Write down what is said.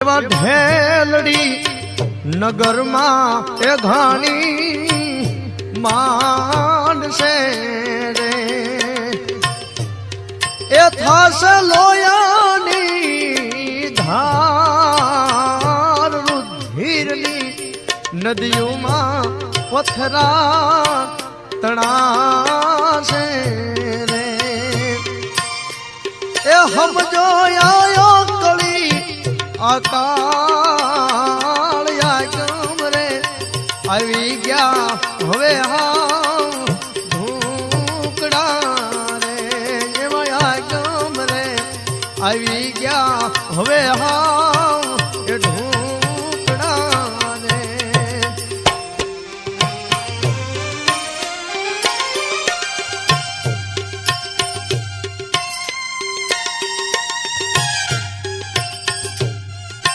એવા ઢેલડી નગરમાં એ ઘાણી માંડશે રે એ થશે લોયાની ધાર રુધિરની નદીઓમાં પથરા તણાશે રે એ સમજો આયો કળી અકાળ યાગમ રે આવી ગયા હવે હા ધૂકડા રે એવા યાગમ રે આવી ગયા હવે હા